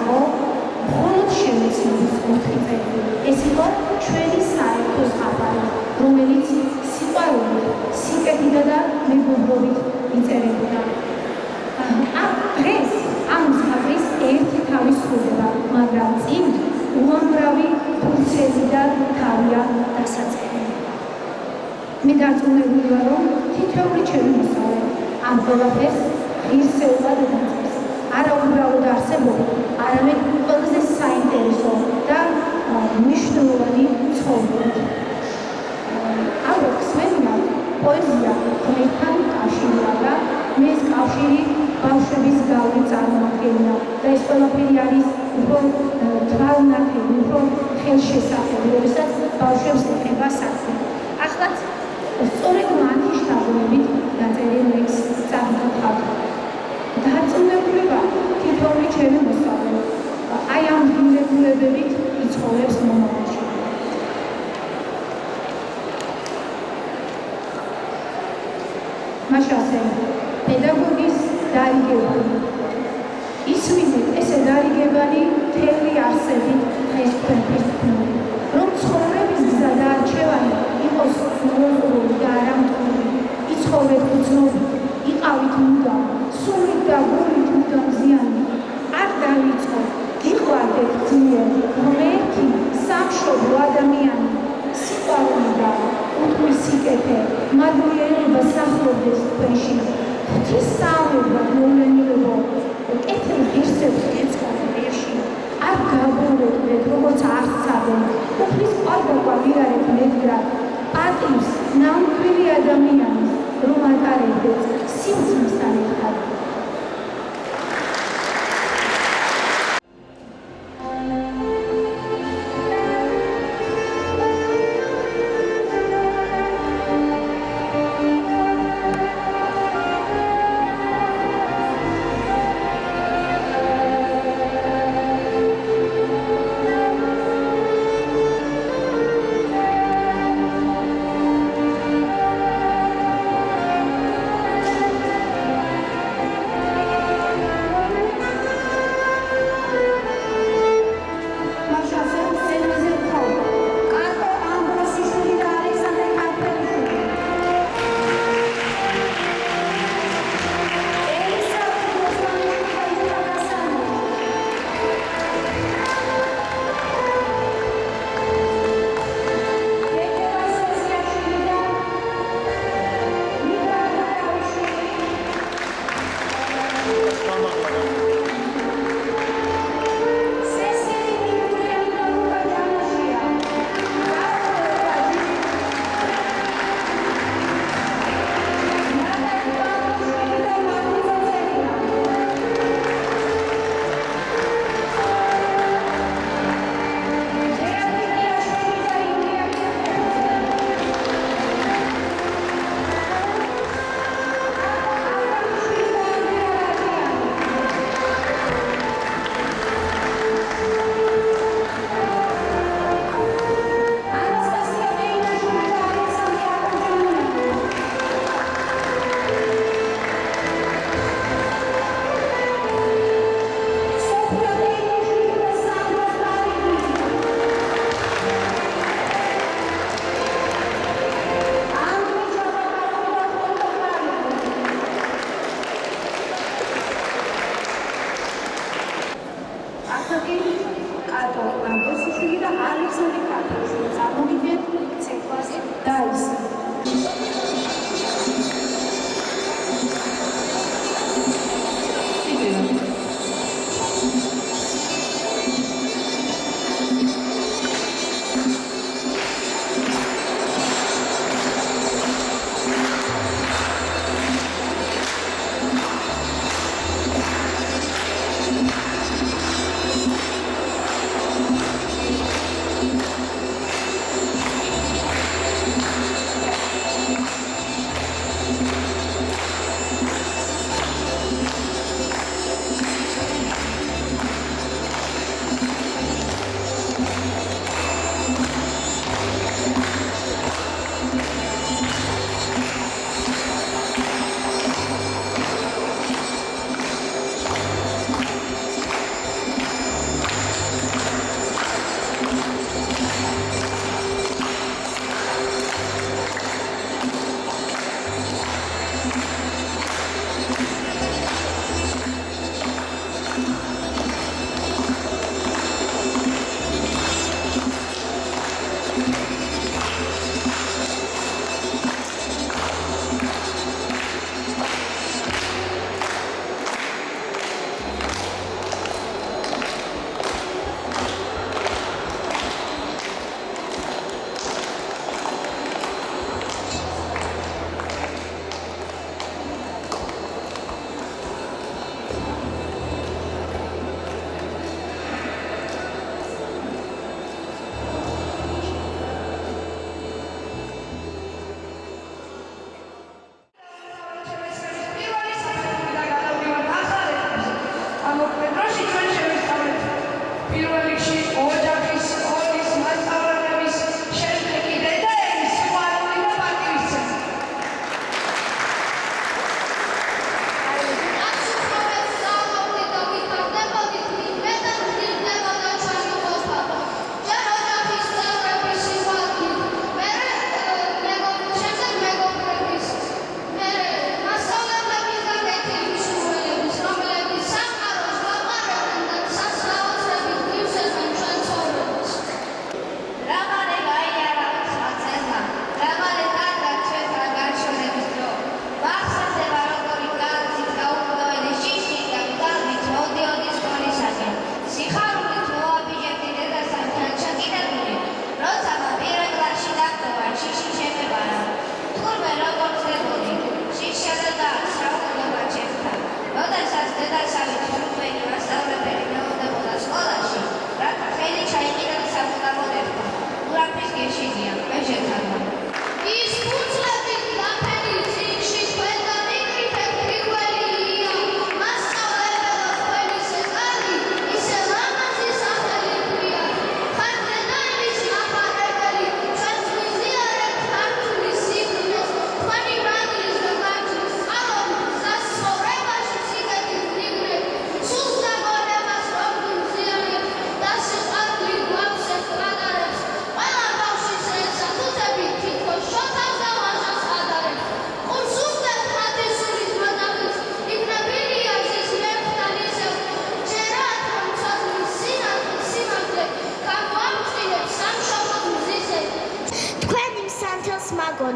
იყო მხოლოდ შემეცნობის 4 წელი. ეს იყო ჩვენი საერთო ზღაპარი, რომელიც სიყვარულით, სიკეთით და მეგობრობით იწერებოდა. დღეს ამ ზღაპრის ერთი თავი სრულდება, მაგრამ წინ უამრავი ფუნქციები და თავია დასაწყენი. მე დარწმუნებული ვარ, რომ თითოეული ჩემი მოსწავლე ამ ყველაფერს ღირსეულად დაწერს. არა უბრალოდ არსებობა, არამედ ყველაზე საინტერესო და მნიშვნელოვანი ცხოვრებით. ალბათ ხსენია, პოეზია ღმერთთან კავშირია და მე ეს კავშირი ბავშვების გავლით წარმოადგენია და ეს ყველაფერი არის უფრო თვალნათელი, უფრო ხელშესახები, როდესაც ბავშვებს ეხება საქმე. ახლაც სწორედ მათი შთაგონებით დაწერილ ლექსს წავიდოთ. დარწმუნებული ვარ, თითოეული ჩემი მოსწავლე აი ამ ღირებულებებით იცხოვრებს მომავალში. მაშასე პედაგოგის დარიგებანი. ისვინეთ ესე დარიგებანი მთელი არსებით დღეს თქვენთვის თქმული, რომ ცხოვრების გზა და არჩევანი იყოს მოულოდნელი და არამტკიცი. იცხოვრეთ უცნობით, იყავით მუდამ, სულით და გულით მუდამ ზიანი. არ დავიწყო, გიყვარდეთ ძლიერ, ღმერთი, სამშობლო ადამიანი. სიყვარული და უთმის სიკეთე, მადლიერება სახლობდეს თქვენში. ღვთისმსაუბრად მოვლენილებო, კეთილ ღირსებს გეცხოვთ ღირში. არ გაბურებდეთ, როგორც არცადენ, უფლის ყვარდაკვა ვიარეთ მედგრად. პატივს ნამდვილი ადამიანის, რომ ატარებდეთ სიმძიმისთან ერთად.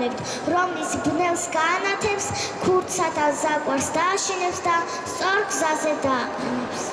გაგონებთ, რომლის ბნელს გაანათებს, ქურდსა და ზაკვარს დააშენებს და სწორ გზაზე დააყენებს.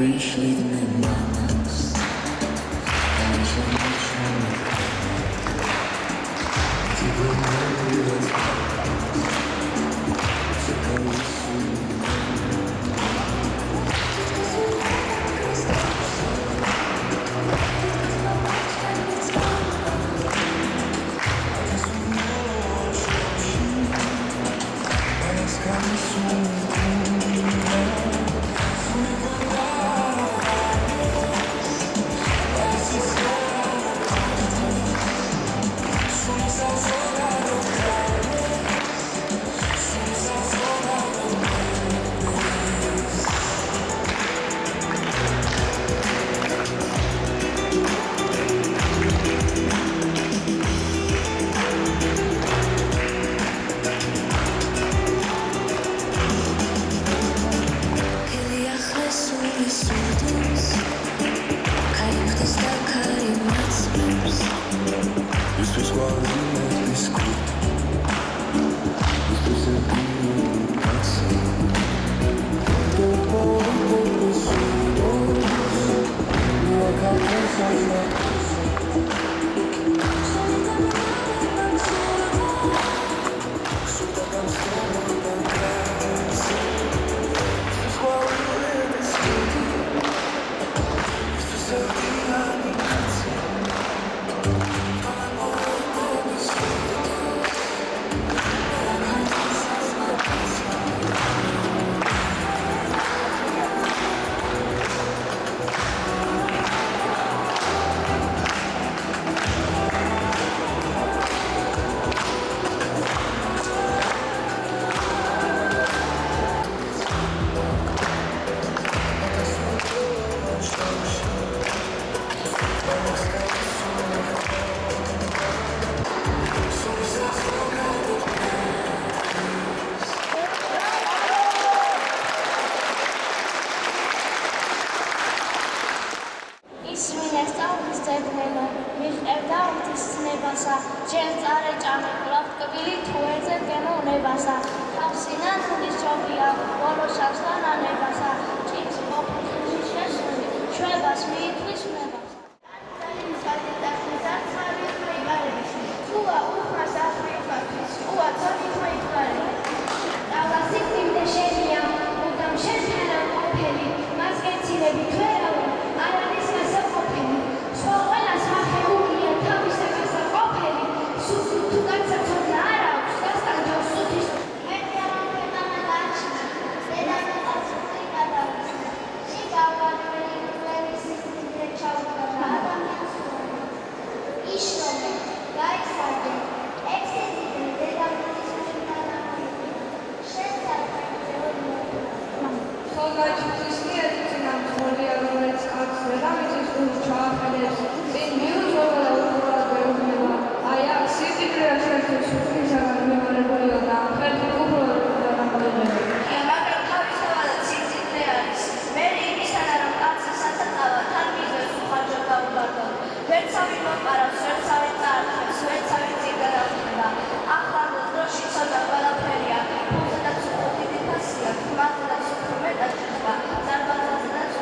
It's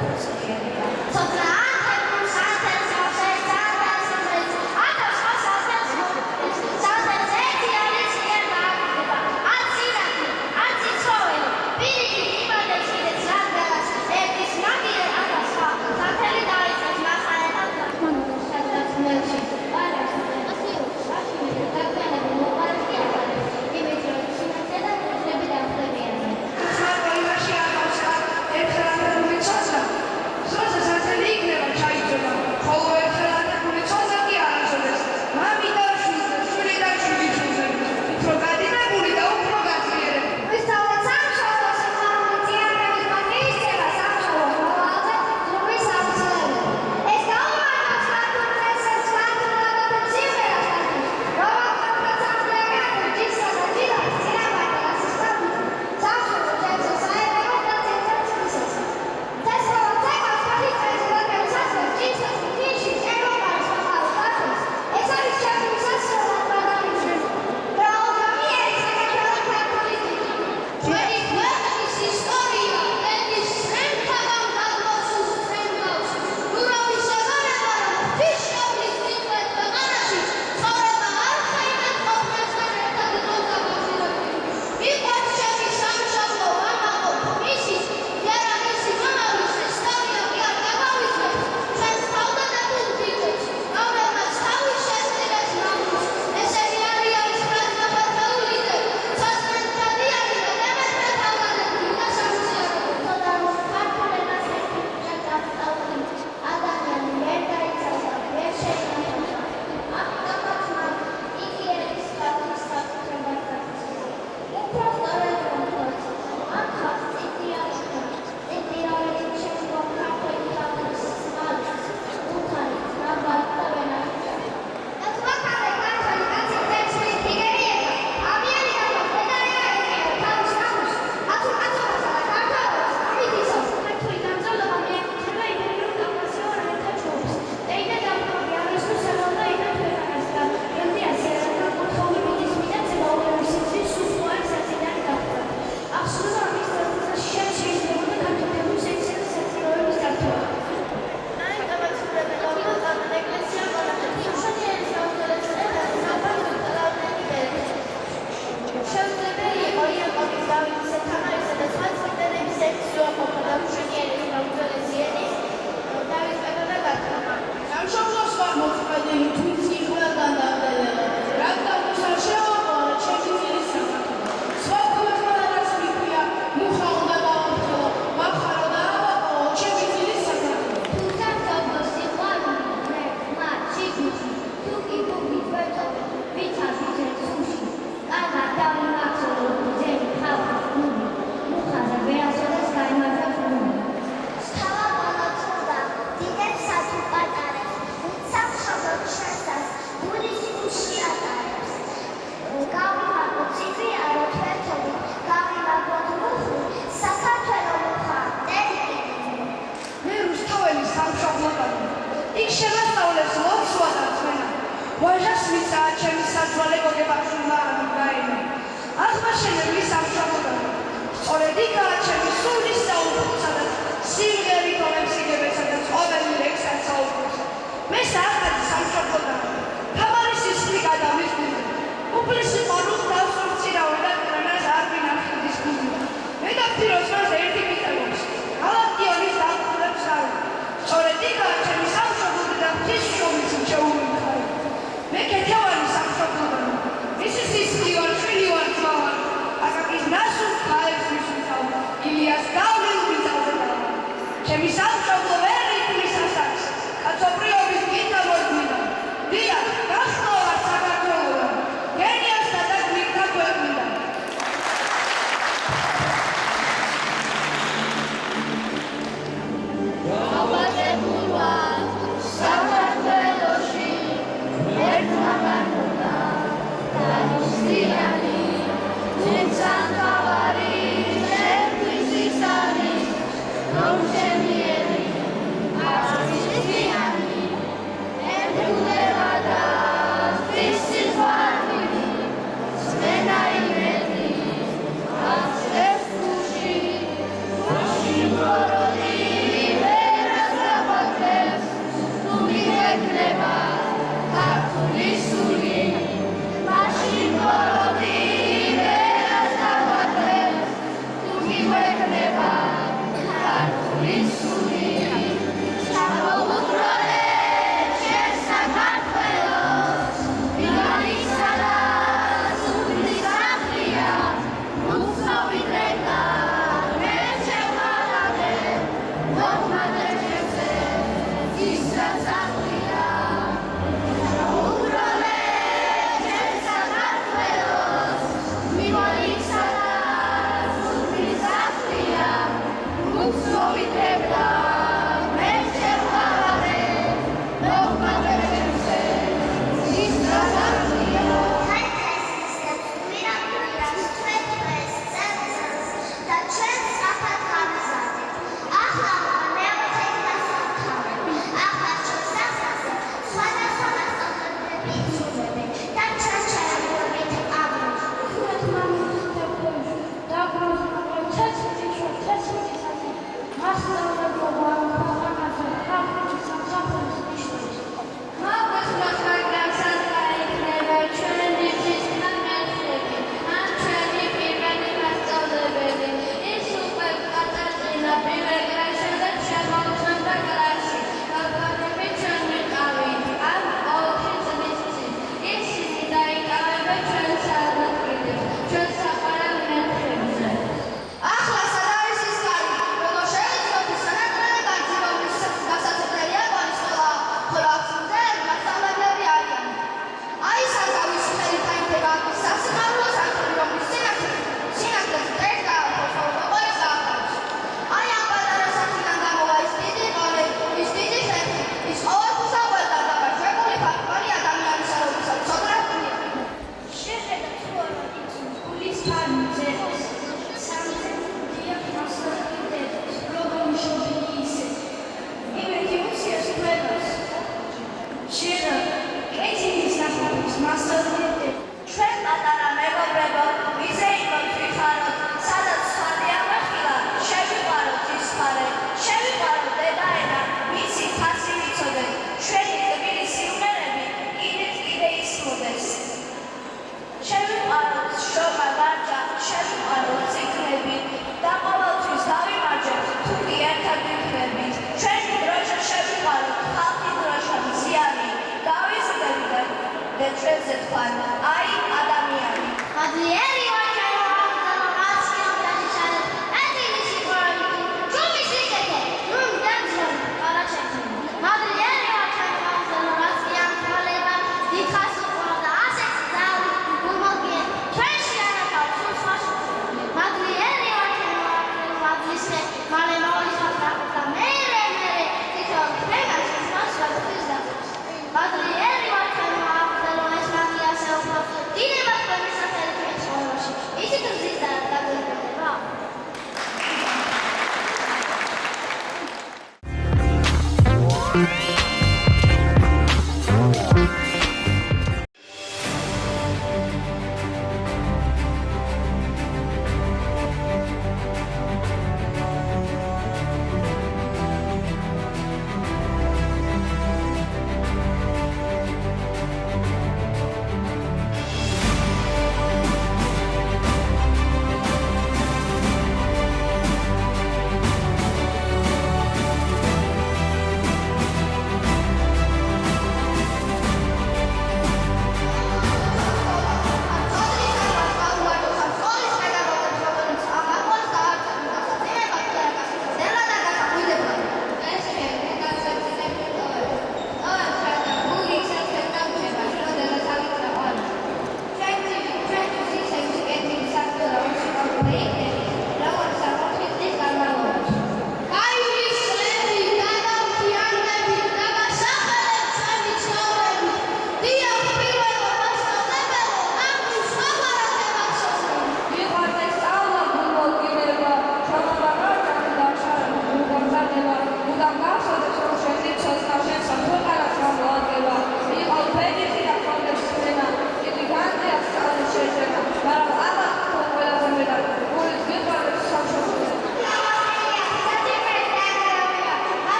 Thank you.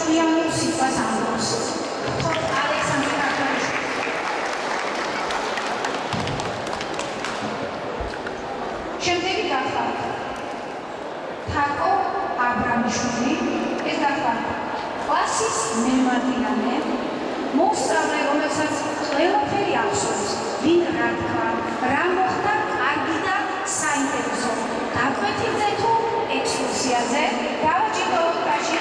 ჭკვიანურ სიტყვას ამბობს. ხოთ ალექსანდრე ქართველიშვილი. შემდეგი გახლავთ თაკო აბრამიშვილი, ეს გახლავთ კლასის მემატიანე, მოსწავლე, რომელსაც ყველაფერი ახსოვს, ვინ რა თქვა, რა მოხდა კარგი და საინტერესო. დაკვეთილზე თუ ექსკურსიაზე, დავაჭიროთ კაში.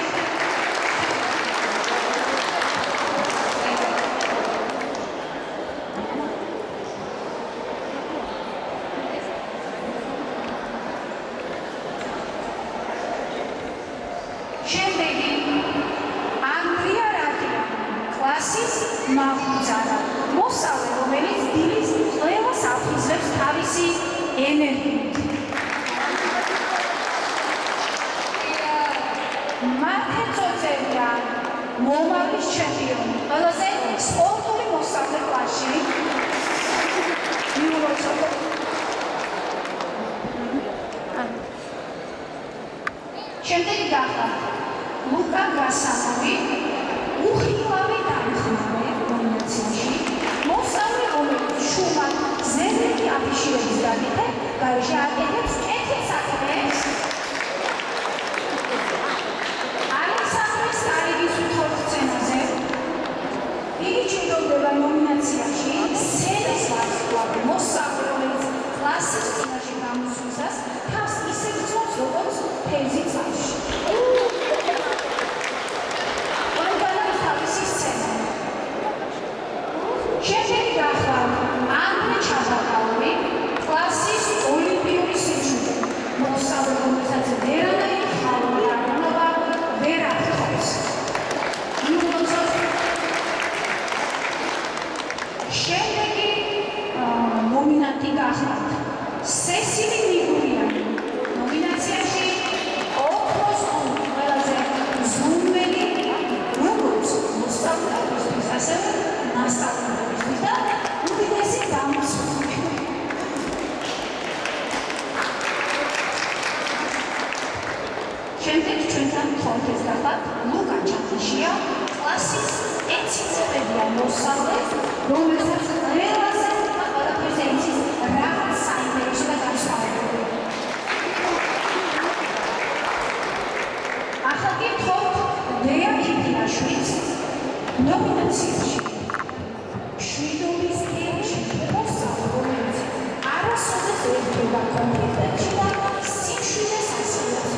შემდეგი ანდრია რატია, კლასის მაღუცარა, მოსწავლე, რომელიც დილის ყველას აფუძნებს თავისი ენერგიით. მართე წოწევია, მომავლის ჩემპიონი, ყველაზე სპორტული მოსწავლე კლასში. მიულოცოთ. შემდეგი გახლავთ ლუკა გასამოვი, უხილავი დამხმარე ნომინაციაში, მოსწავლე, რომელიც შუმად ზებრები აფიშირების გაკეთებ, გარეშე აკეთებს კეთილ საქმეს. ალექსანდრე სტალიგის უთხოვ სცენაზე, იგი ჭირდება ნომინაციაში სცენის ვარსკვლავი, მოსწავლე, რომელიც კლასის წინაშე გამოსვლისას თავს ისე გრძნობს, როგორც თევზი წყალში. შემდეგი გახლავთ ანდრე ჩაბაკაური, კლასის ოლიმპიური სიმშვიდე, მოსწავლე, რომელსაც ვერანაირი ხალხური აღნობა ვერ აფრთხობს. მიულოცოთ. შემდეგი ნომინანტი გახლავთ სესილი მიგურიანი, ნომინაციაში ოქროს გუნდი, ყველაზე ზრუნველი, როგორც მოსწავლეებისთვის, ასევე მასწავლებლებისთვის და უდიდესი გამოსვლები. შემდეგ ჩვენთან თორქეს გახლავთ ლუკა ჩანთიშია, კლასის ენციკლოპედია მოსწავლე, რომელსაც ყველაზე და ყველაფერზე იცის რაღაც საინტერესო და განსხვავებული. ახლა გითხოთ დეა ქიფიაშვილს ნომინაციაში. შვიდობის გემში მოსწავლე, რომელიც არასოდეს ერთდება კონკრეტებში და სიმშვიდეს ასრულებს.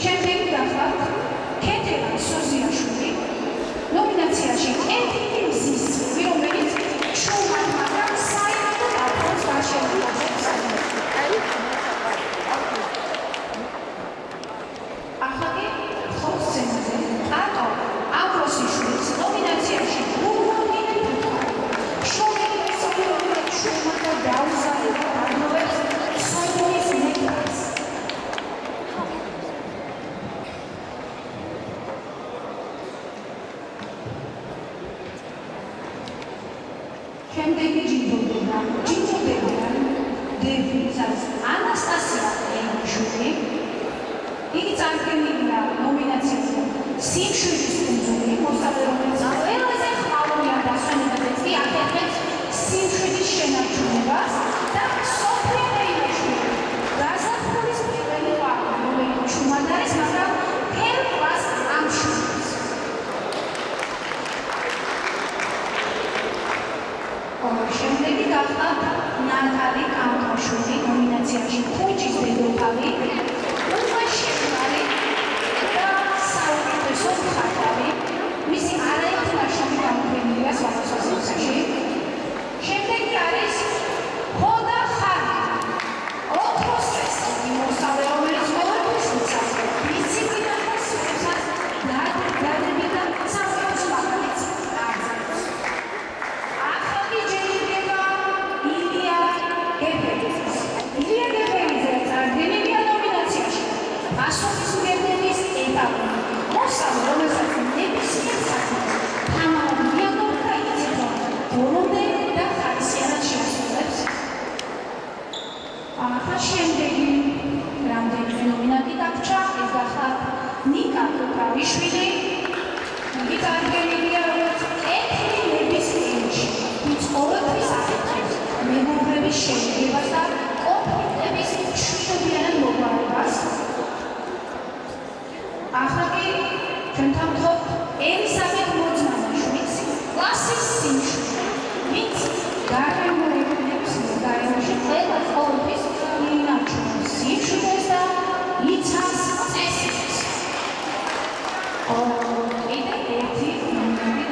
შემდეგი გახლავთ ქეთევან სოზიაშვილი, ნომინაციაში კეთილი მზის ცივი, რომელიც შუმად, მაგრამ საერთოდ აფროს გარშემოუყოფს. ახლა კი ხოთ სცენაზე ატო აბროსიშვილის ნომინაციაში გურგონინი ფუტკარი, შუმად მოსწავლე, რომელიც შუმად და დაუზარებად აგროვებს სონის ნექტარს. შემდეგი ჯილდოვდებიან დე뷔ტს ანასტასია ელიშვილი. იგი წარდგენილია ნომინაციაზე სიმშვიდის კუნძული, მოსწავლე, რომელიც ყველაზე ხმაურიან დასვენებაზეც კი აკეთებს სიმშვიდის შენარჩუნებას და სოფია ელიშვილი, გაზაფხულის პირველი ყვავილი, რომელიც შუმად არის, მაგრამ მთელ კლასს ამშვენებს. შემდეგი გახლავთ ნატალი კამკაშვილი, ნომინაციაში ქუჩის დედოფალი, უმნიშვნელოვანესი და საუკეთესო მხატვარი, მისი არაერთი ნაშრომი გამოფენილია სხვადასხვა სივრცეში. შემდეგი არის ახლა შემდეგი რამდენიმე ნომინანტი დაგვრჩა, ეს გახლავთ ნიკა კუკაიშვილი. იგი წარდგენილია როგორც ეთნიკების ენში, ვინც ყოველთვის აკეთებს მეგობრების შედგებას და კონფლიქტების მშვიდობიან მოგვარებას. ახლა კი ჩვენთან ვთხოვთ ელისაბედ მოძმანაშვილს, კლასის სიმშვიდე, ვინც გარემოებებს გარემოში ყველას ყოველთვის ინარჩუნებს სიმშვიდეს და იცავს წესებს. კიდევ ერთი ნომინანტი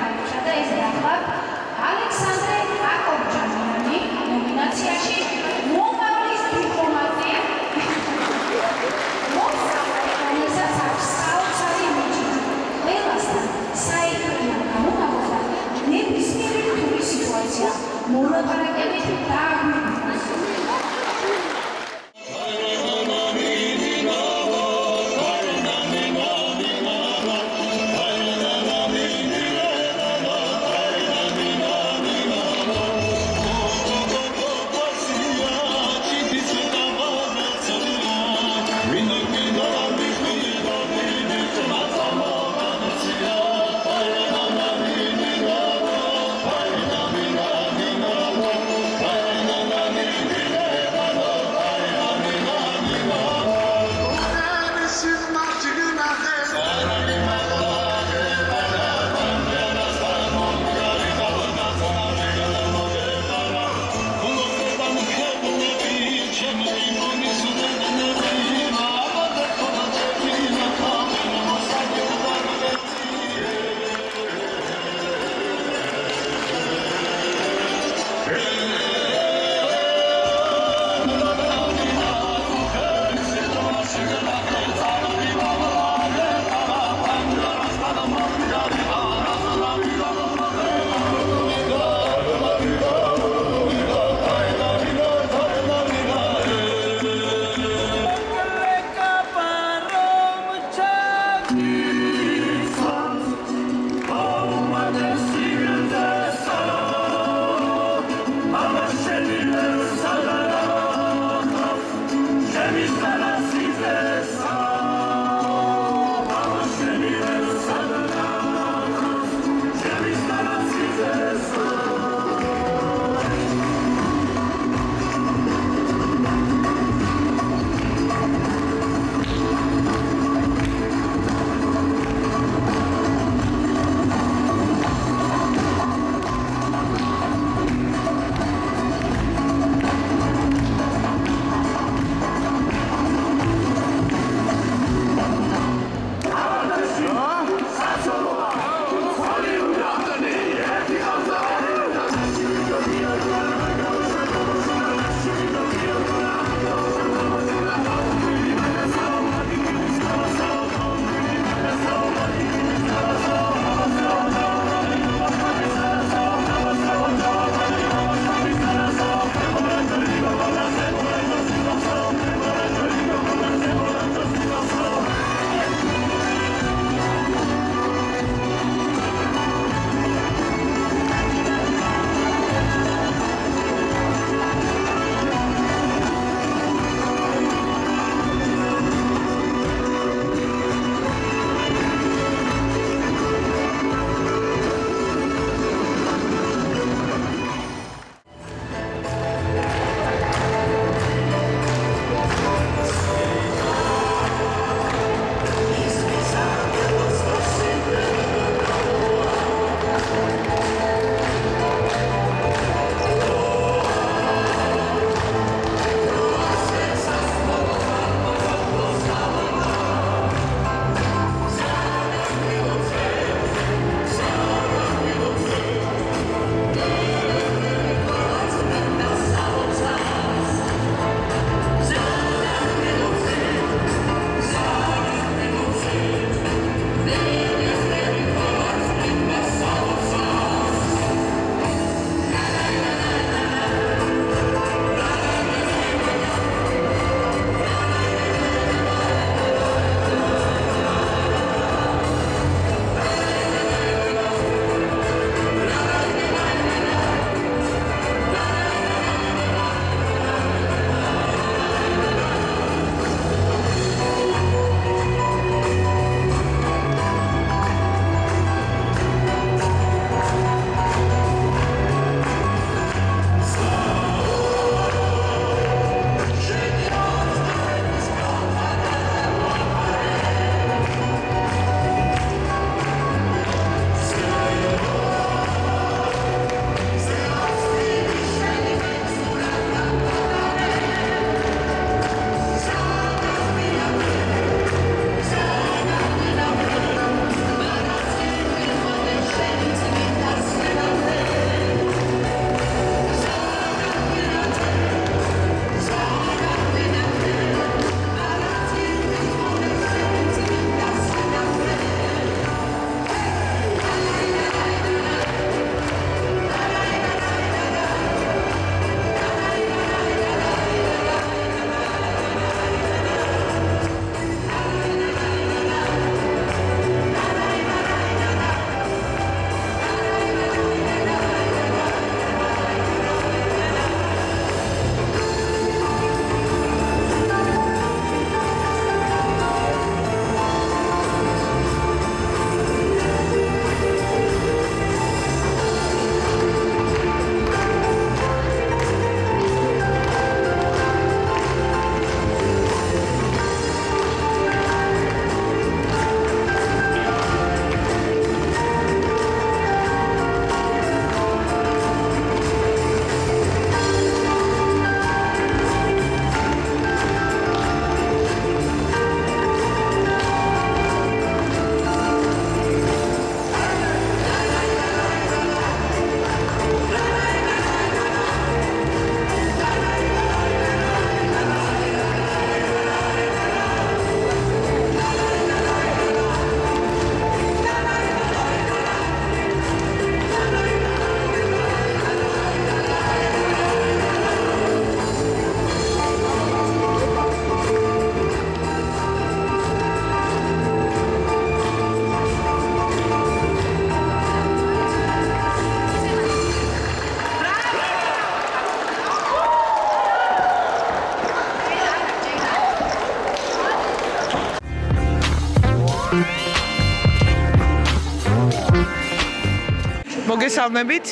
მოგესალმებით.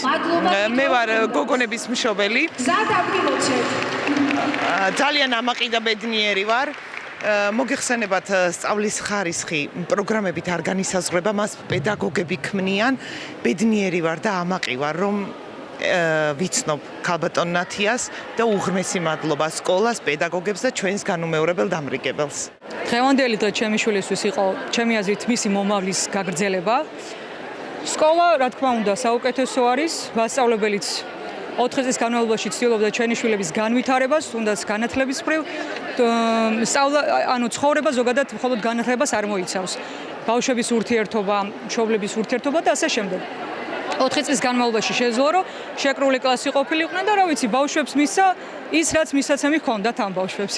მე ვარ გოგონების მშობელი. ძალიან ამაყი და ბედნიერი ვარ. მოგეხსენებათ სწავლის ხარისხი პროგრამებით არ განისაზღვრება, მას პედაგოგები ქმნიან. ბედნიერი ვარ და ამაყი ვარ, რომ ვიცნობ ქალბატონ ნათიას და უღრმესი მადლობა სკოლას, პედაგოგებს და ჩვენს განუმეორებელ დამრიგებელს. დღევანდელი დღე ჩემი შვილისთვის იყო ჩემი აზრით მისი მომავლის გაგრძელება. სკოლა, რა თქმა უნდა, საუკეთესო არის, მასწავლებელიც 4 წლის განმავლობაში ცდილობდა ჩვენი შვილების განვითარებას, თუნდაც განათლების მხრივ. სწავლა, ცხოვრება ზოგადად მხოლოდ განათლებას არ მოიცავს. ბავშვების ურთიერთობა, მშობლების ურთიერთობა და ასე შემდეგ. 4 წლის განმავლობაში შეძლო, რომ შეკრული კლასი ყოფილიყვნენ და რა ვიცი, ბავშვებს მისცა ის, რაც მისაცემი ჰქონდათ ამ ბავშვებს.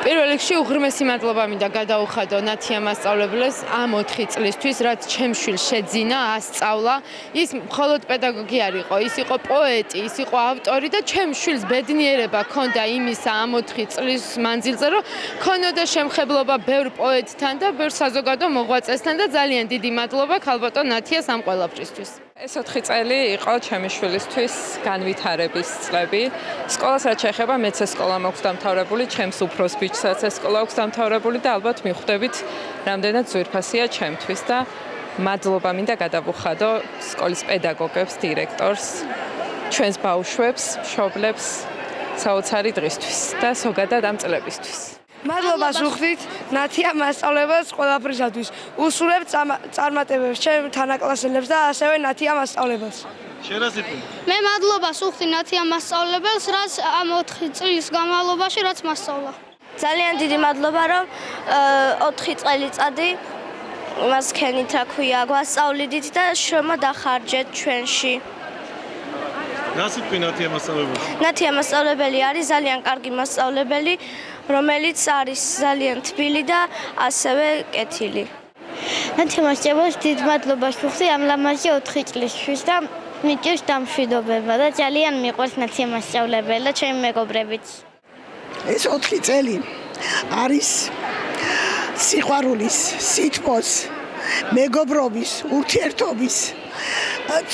პირველ რიგში უღრმესი მადლობა მინდა გადაუხადო ნათია მასწავლებლებს ამ 4 წლისთვის, რაც ჩემ შვილს შეძინა, ასწავლა. ის მხოლოდ პედაგოგი არ იყო, ის იყო პოეტი, ის იყო ავტორი და ჩემ შვილს ბედნიერება ჰქონდა იმისა ამ 4 წლის მანძილზე, რომ ჰქონოდა შემხებლობა ბევრ პოეტთან და ბევრ საზოგადო მოღვაწესთან და ძალიან დიდი მადლობა ქალბატონ ნათიას ამ ყველაფრისთვის. ეს 4 წელი იყო ჩემი შვილისთვის განვითარების წლები. სკოლას რაც შეეხება, მეც ეს სკოლა მაქვს დამთავრებული, ჩემს უფროს ბიჭსაც ეს სკოლა აქვს დამთავრებული და ალბათ მიხვდებით, რამდენად ძვირფასია ჩემთვის და მადლობა მინდა გადავუხადო სკოლის პედაგოგებს, დირექტორს, ჩვენს ბავშვებს, მშობლებს საოცარი დღისთვის და ზოგადად ამ წლებისთვის. მადლობას ვუხდით ნათია მასწავლებელს ყველაფრისათვის. უსურვებთ წარმატებებს ჩემ თანაკლასელებს და ასევე ნათია მასწავლებელს. მე მადლობას ვუხდი ნათია მასწავლებელს, რაც ამ 4 წლის განმავლობაში რაც მასწავლა. ძალიან დიდი მადლობა, რომ 4 წელიწადი მას ქენით რა ქვია, გვასწავლიდით და შემოდახარჯეთ ჩვენში. რა სიტყვი ნათია მასწავლებელი? ნათია მასწავლებელი არის ძალიან კარგი მასწავლებელი, რომელიც არის ძალიან თბილი და ასევე კეთილი. ნათია მასწავლებელს დიდ მადლობას ვუხდი ამ ლამაზი 4 წლისთვის და მიჭირს დამშვიდობება და ძალიან მიყვარს ნათია მასწავლებელი და ჩემი მეგობრებიც. ეს 4 წელი არის სიყვარულის, სითბოს, მეგობრობის, ურთიერთობის,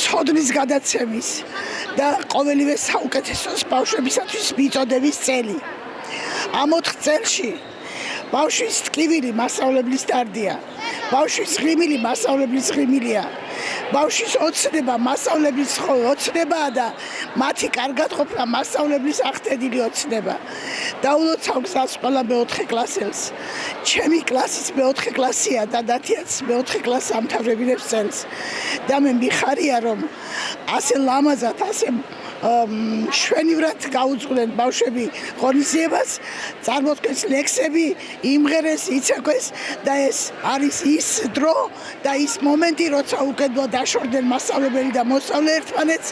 ცოდნის გადაცემის და ყოველივე საუკეთესოს ბავშვებისათვის მიწოდების წელი. ამ 4 წელში ბავშვის ტკივილი მასწავლებლის დარდია, ბავშვის ღიმილი მასწავლებლის ღიმილია, ბავშვის ოცნება მასწავლებლის ოცნებაა და მათი კარგად ყოფნა მასწავლებლის აღტენილი ოცნება. დაულოცავ გზას ყველა მე-4 კლასელს. ჩემი კლასის მე-4 კლასია და ნათიაც მე-4 კლასს ამთავრებინებს წელს. და მე მიხარია, რომ ასე ლამაზად, ასე შვენივრად გაუძღვლენ ბავშვები ღონისძიებას, წარმოქმნეს ლექსები, იმღერეს, იცეკვეს და ეს არის ის დრო და ის მომენტი, როცა უკეთბო დაშორდნენ მასწავლებელი და მოსწავლე ერთმანეთს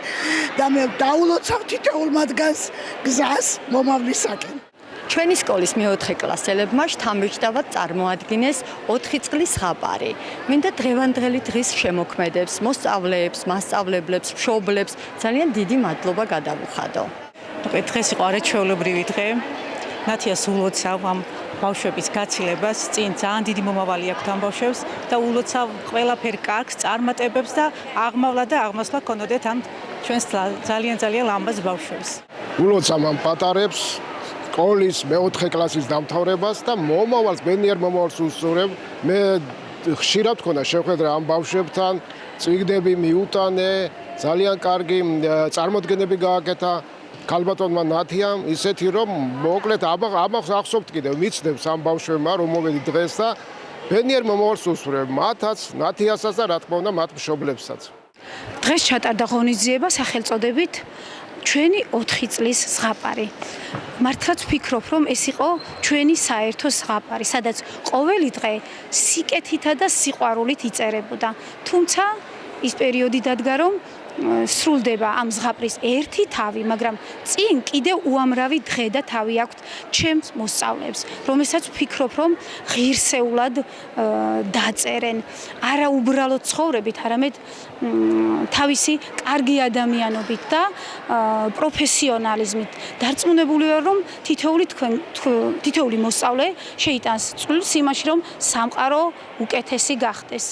და მე დაულოცავ თითოეულ მათგანს გზას მომავლისაკენ. ჩვენი სკოლის მე-4 კლასელებმა შთამბეჭდავად წარმოადგინეს 4 წლის ზღაპარი. მინდა დღევანდელი დღის შემოქმედებს, მოსწავლეებს, მასწავლებლებს, მშობლებს ძალიან დიდი მადლობა გადავუხადო. დღეს იყო არაჩვეულებრივი დღე. ნათიას ულოცავ ამ ბავშვების გაცილებას, წინ ძალიან დიდი მომავალი აქვს ამ ბავშვებს და ულოცავ ყველაფერ კარგს, წარმატებებს და აღმავლა და აღმასვლა ქონოდეთ ამ ჩვენს ძალიან ლამაზ ბავშვებს. ულოცავ ამ პატარებს სკოლის მე-4 კლასის დამთავრებას და მომავალს, ბედნიერ მომავალს უსურვებ. მე ხშირად მქონდა შეხვედრა ამ ბავშვებთან, წიგნები მიუტანე, ძალიან კარგი წარმოდგენები გააკეთა ქალბატონმა ნათიამ, ისეთი რომ მოკლედ ახსოვთ კიდევ მიცდებს ამ ბავშვებმა რომ მოვედი დღეს და ბედნიერ მომავალს უსურვებ მათაც, ნათიასაც და რა თქმა უნდა მათ მშობლებსაც. დღეს ჩატარდა ღონისძიება სახელწოდებით ჩვენი 4 წლის ზღაპარი. მართლაც ვფიქრობ, რომ ეს იყო ჩვენი საერთო ზღაპარი, სადაც ყოველი დღე სიკეთითა და სიყვარულით იწერებოდა. თუმცა ის პერიოდი დადგა, რომ სრულდება ამ ზღაპრის ერთი თავი, მაგრამ წინ კიდევ უამრავი დღე და თავი აქვს ჩემს მოსწავლეებს, რომელსაც ვფიქრობ, რომ ღირსეულად დაწერენ, არა უბრალოდ ცხოვრებით, არამედ თავისი კარგი ადამიანობით და პროფესიონალიზმით. დარწმუნებული ვარ, რომ თითოეული მოსწავლე შეიტანს წვლილს იმაში, რომ სამყარო უკეთესი გახდეს.